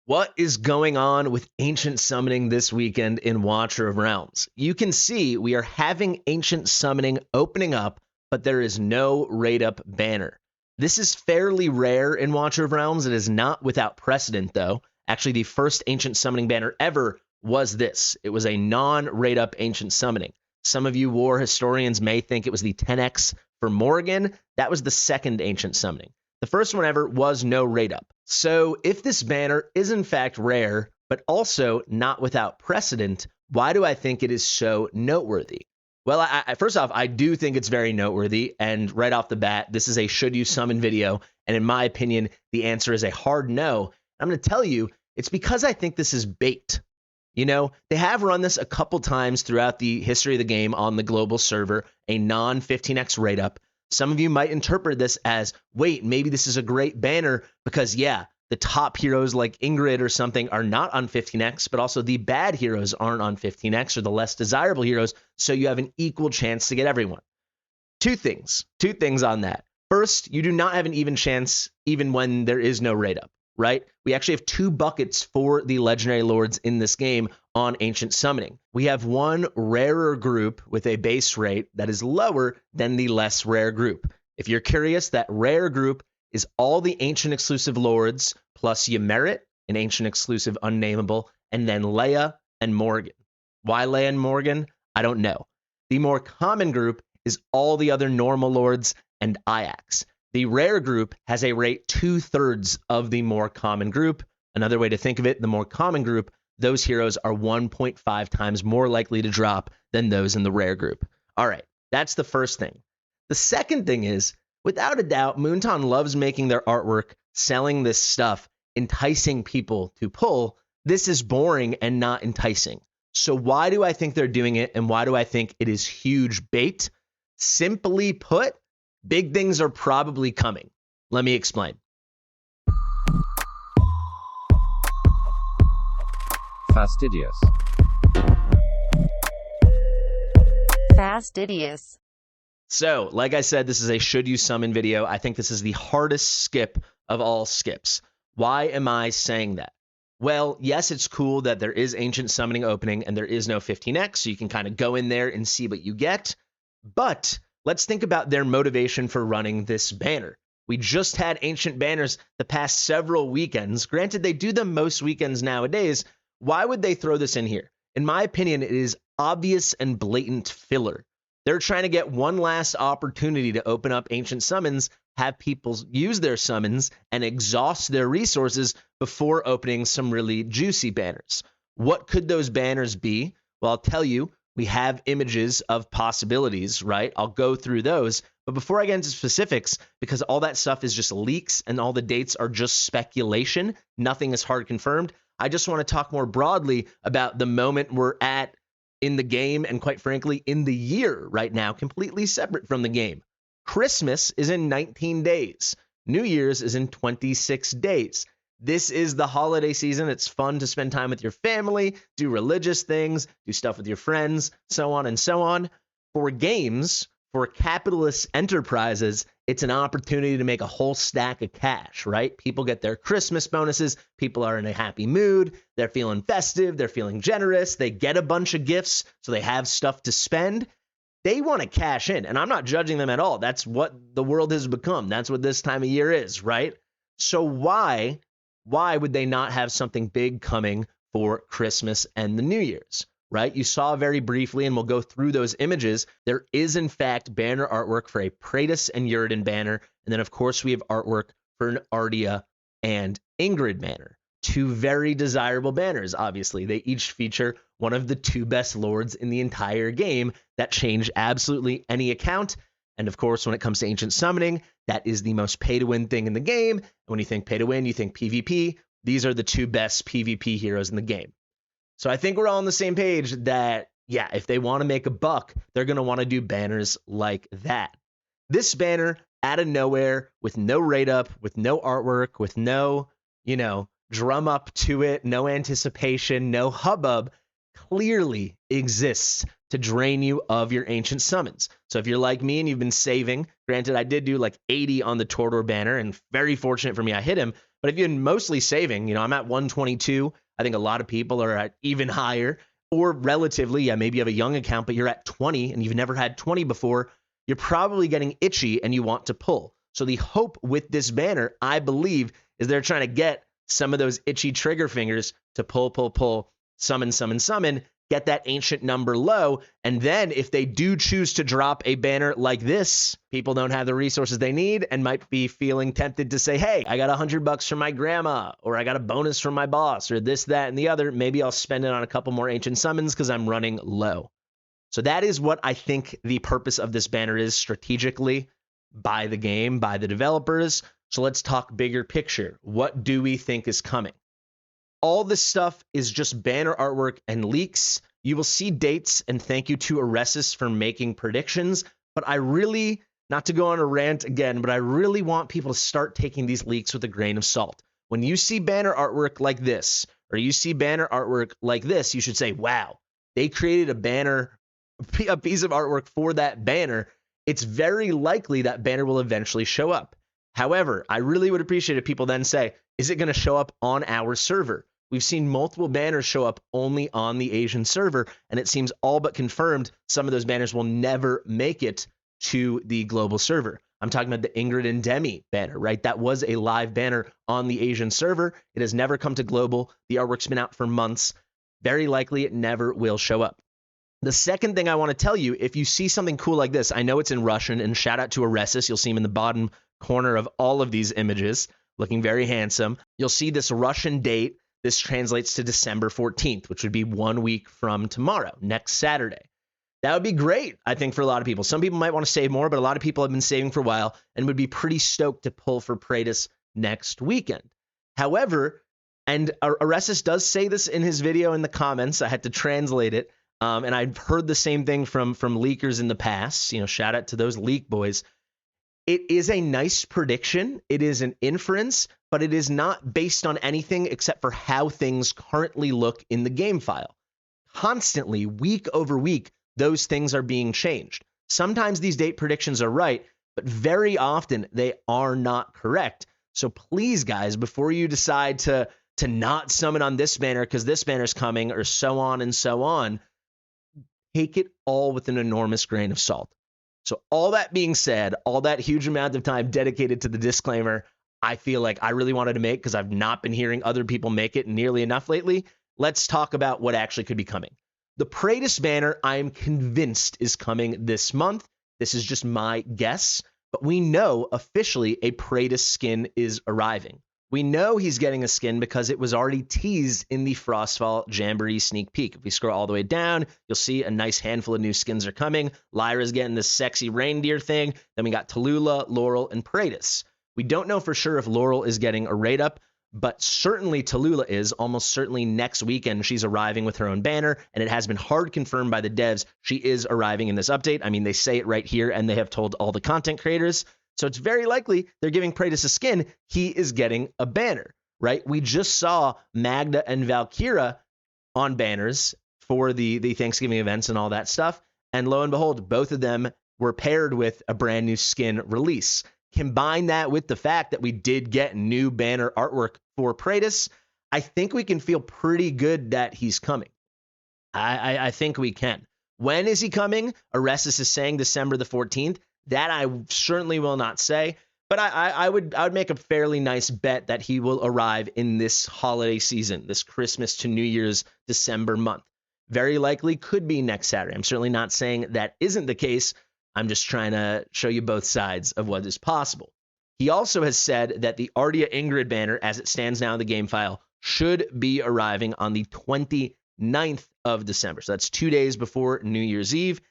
What is going on with Ancient Summoning this weekend in Watcher of Realms? You can see we are having Ancient Summoning opening up, but there is no raid up banner. This is fairly rare in Watcher of Realms. It is not without precedent, though. Actually, the first Ancient Summoning banner ever was this. It was a non-raid up Ancient Summoning. Some of you war historians may think it was the 10x for Morgan. That was the second Ancient Summoning. The first one ever was no raid up. So if this banner is in fact rare, but also not without precedent, why do I think it is so noteworthy? Well, first off, I do think it's very noteworthy. And right off the bat, this is a should you summon video. And in my opinion, the answer is a hard no. I'm going to tell you, it's because I think this is bait. You know, they have run this a couple times throughout the history of the game on the global server, a non-15x raid up. Some of you might interpret this as, wait, maybe this is a great banner because, yeah, the top heroes like Ingrid or something are not on 15x, but also the bad heroes aren't on 15x or the less desirable heroes, so you have an equal chance to get everyone. Two things on that. First, you do not have an even chance even when there is no raid up, right? We actually have two buckets for the legendary lords in this game on Ancient Summoning. We have one rarer group with a base rate that is lower than the less rare group. If you're curious, that rare group is all the Ancient exclusive lords plus Ymerit, an Ancient exclusive unnameable, and then Leia and Morgan. Why Leia and Morgan? I don't know. The more common group is all the other normal lords and Ajax. The rare group has a rate 2/3 of the more common group. Another way to think of it, the more common group, those heroes are 1.5 times more likely to drop than those in the rare group. All right, that's the first thing. The second thing is, without a doubt, Moonton loves making their artwork, selling this stuff, enticing people to pull. This is boring and not enticing. So why do I think they're doing it, and why do I think it is huge bait? Simply put, big things are probably coming. Let me explain. Fastidious. Fastidious. So, like I said, this is a should you summon video. I think this is the hardest skip of all skips. Why am I saying that? Well, yes, it's cool that there is Ancient Summoning opening and there is no 15x, so you can kind of go in there and see what you get. But let's think about their motivation for running this banner. We just had Ancient banners the past several weekends. Granted, they do them most weekends nowadays. Why would they throw this in here? In my opinion, it is obvious and blatant filler. They're trying to get one last opportunity to open up Ancient summons, have people use their summons, and exhaust their resources before opening some really juicy banners. What could those banners be? Well, I'll tell you, we have images of possibilities, right? I'll go through those. But before I get into specifics, because all that stuff is just leaks and all the dates are just speculation, nothing is hard confirmed, I just want to talk more broadly about the moment we're at in the game and, quite frankly, in the year right now, completely separate from the game. Christmas is in 19 days. New Year's is in 26 days. This is the holiday season. It's fun to spend time with your family, do religious things, do stuff with your friends, so on and so on. For games, for capitalist enterprises, it's an opportunity to make a whole stack of cash, right? People get their Christmas bonuses. People are in a happy mood. They're feeling festive. They're feeling generous. They get a bunch of gifts, so they have stuff to spend. They want to cash in, and I'm not judging them at all. That's what the world has become. That's what this time of year is, right? So why would they not have something big coming for Christmas and the New Year's, right? You saw very briefly, and we'll go through those images. There is, in fact, banner artwork for a Praetus and Ingrid banner. And then, of course, we have artwork for an Ardia and Ingrid banner. Two very desirable banners, obviously. They each feature one of the two best lords in the entire game that change absolutely any account. And, of course, when it comes to Ancient Summoning, that is the most pay-to-win thing in the game. And when you think pay-to-win, you think PvP. These are the two best PvP heroes in the game. So I think we're all on the same page that, yeah, if they want to make a buck, they're going to want to do banners like that. This banner, out of nowhere, with no raid up, with no artwork, with no, drum up to it, no anticipation, no hubbub, clearly exists to drain you of your Ancient summons. So if you're like me and you've been saving, granted, I did do like 80 on the Tordor banner, and very fortunate for me, I hit him, But if you're mostly saving, I'm at 122. I think a lot of people are at even higher, or relatively, yeah, maybe you have a young account, but you're at 20 and you've never had 20 before. You're probably getting itchy and you want to pull. So the hope with this banner, I believe, is they're trying to get some of those itchy trigger fingers to pull, summon, get that ancient number low. And then if they do choose to drop a banner like this, people don't have the resources they need and might be feeling tempted to say, hey, I got $100 from my grandma, or I got a bonus from my boss, or this, that, and the other. Maybe I'll spend it on a couple more ancient summons because I'm running low. So that is what I think the purpose of this banner is strategically by the game, by the developers. So let's talk bigger picture. What do we think is coming? All this stuff is just banner artwork and leaks. You will see dates, and thank you to Aresis for making predictions. But I really, not to go on a rant again, but I really want people to start taking these leaks with a grain of salt. When you see banner artwork like this, or you see banner artwork like this, you should say, wow, they created a banner, a piece of artwork for that banner. It's very likely that banner will eventually show up. However, I really would appreciate if people then say, is it going to show up on our server? We've seen multiple banners show up only on the Asian server, and it seems all but confirmed some of those banners will never make it to the global server. I'm talking about the Ingrid and Demi banner, right? That was a live banner on the Asian server. It has never come to global. The artwork's been out for months. Very likely it never will show up. The second thing I want to tell you, if you see something cool like this, I know it's in Russian, and shout out to Aresis. You'll see him in the bottom corner of all of these images, looking very handsome. You'll see this Russian date. This translates to December 14th, which would be 1 week from tomorrow, next Saturday. That would be great, I think, for a lot of people. Some people might want to save more, but a lot of people have been saving for a while and would be pretty stoked to pull for Praetus next weekend. However, and Aresis does say this in his video in the comments. I had to translate it. And I've heard the same thing from leakers in the past. Shout out to those leak boys. It is a nice prediction. It is an inference, but it is not based on anything except for how things currently look in the game file. Constantly, week over week, those things are being changed. Sometimes these date predictions are right, but very often they are not correct. So please, guys, before you decide to not summon on this banner because this banner's coming, or so on and so on, take it all with an enormous grain of salt. So all that being said, all that huge amount of time dedicated to the disclaimer, I feel like I really wanted to make because I've not been hearing other people make it nearly enough lately. Let's talk about what actually could be coming. The Praetus banner, I am convinced, is coming this month. This is just my guess, but we know officially a Praetus skin is arriving. We know he's getting a skin because it was already teased in the Frostfall Jamboree sneak peek. If we scroll all the way down, you'll see a nice handful of new skins are coming. Lyra's getting this sexy reindeer thing. Then we got Tallulah, Laurel, and Praetus. We don't know for sure if Laurel is getting a rate up, but certainly Tallulah is. Almost certainly next weekend she's arriving with her own banner, and it has been hard confirmed by the devs she is arriving in this update. I mean, they say it right here, and they have told all the content creators. So it's very likely they're giving Praetus a skin. He is getting a banner, right? We just saw Magda and Valkyra on banners for the Thanksgiving events and all that stuff. And lo and behold, both of them were paired with a brand new skin release. Combine that with the fact that we did get new banner artwork for Praetus, I think we can feel pretty good that he's coming. I think we can. When is he coming? Aresis is saying December the 14th. That I certainly will not say, but I would make a fairly nice bet that he will arrive in this holiday season, this Christmas to New Year's December month. Very likely could be next Saturday. I'm certainly not saying that isn't the case. I'm just trying to show you both sides of what is possible. He also has said that the Ardia Ingrid banner, as it stands now in the game file, should be arriving on the 29th of December. So that's 2 days before New Year's Eve.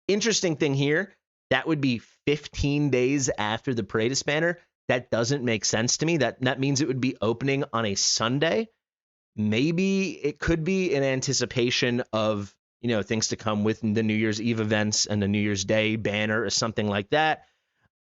Interesting thing here, that would be 15 days after the Praetus banner. That doesn't make sense to me. That means it would be opening on a Sunday. Maybe it could be in anticipation of, things to come with the New Year's Eve events and the New Year's Day banner or something like that.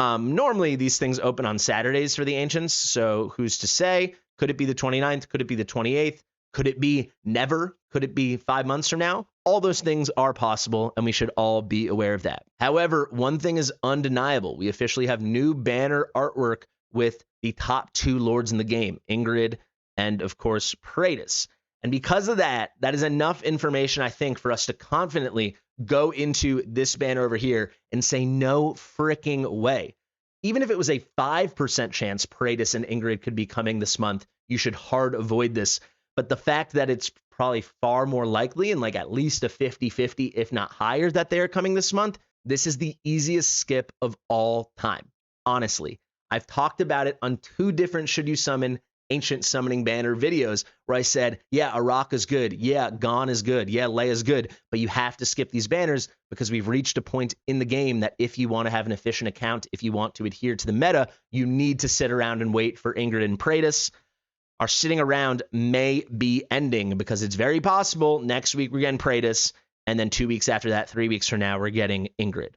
Normally, these things open on Saturdays for the Ancients, so who's to say? Could it be the 29th? Could it be the 28th? Could it be never? Could it be 5 months from now? All those things are possible, and we should all be aware of that. However, one thing is undeniable. We officially have new banner artwork with the top 2 lords in the game, Ingrid and, of course, Praetus. And because of that, that is enough information, I think, for us to confidently go into this banner over here and say no freaking way. Even if it was a 5% chance Praetus and Ingrid could be coming this month, you should hard avoid this. But the fact that it's probably far more likely and like at least a 50-50, if not higher, that they are coming this month, this is the easiest skip of all time. Honestly, I've talked about it on 2 different Should You Summon Ancient Summoning Banner videos where I said, yeah, Arak is good. Yeah, Gon is good. Yeah, Leia is good. But you have to skip these banners because we've reached a point in the game that if you want to have an efficient account, if you want to adhere to the meta, you need to sit around and wait for Ingrid and Praetus. Our sitting around may be ending because it's very possible next week we're getting Praetus, and then 2 weeks after that, 3 weeks from now, we're getting Ingrid.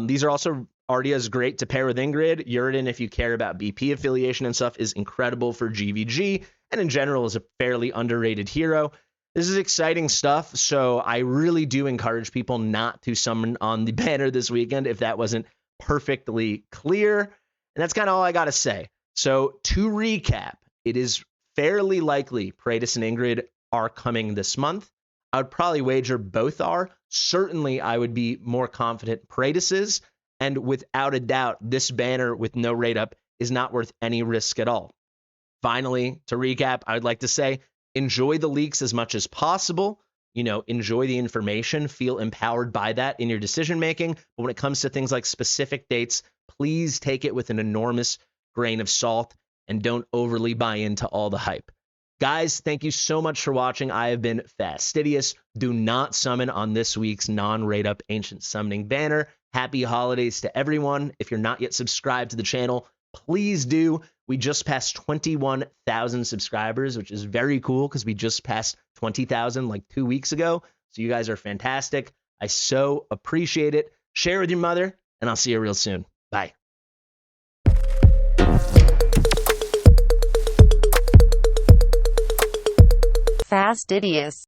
These are also Ardia's great to pair with Ingrid. Uridan, if you care about BP affiliation and stuff, is incredible for GVG, and in general is a fairly underrated hero. This is exciting stuff, so I really do encourage people not to summon on the banner this weekend if that wasn't perfectly clear. And that's kind of all I got to say. So to recap, it is fairly likely Praetus and Ingrid are coming this month. I would probably wager both are. Certainly, I would be more confident Praetus is. And without a doubt, this banner with no rate up is not worth any risk at all. Finally, to recap, I would like to say, enjoy the leaks as much as possible. You know, enjoy the information, feel empowered by that in your decision making. But when it comes to things like specific dates, please take it with an enormous grain of salt and don't overly buy into all the hype. Guys, thank you so much for watching. I have been Fastidious. Do not summon on this week's non-rate up Ancient Summoning banner. Happy holidays to everyone. If you're not yet subscribed to the channel, please do. We just passed 21,000 subscribers, which is very cool because we just passed 20,000 like 2 weeks ago. So you guys are fantastic. I so appreciate it. Share with your mother, and I'll see you real soon. Bye. Fastidious.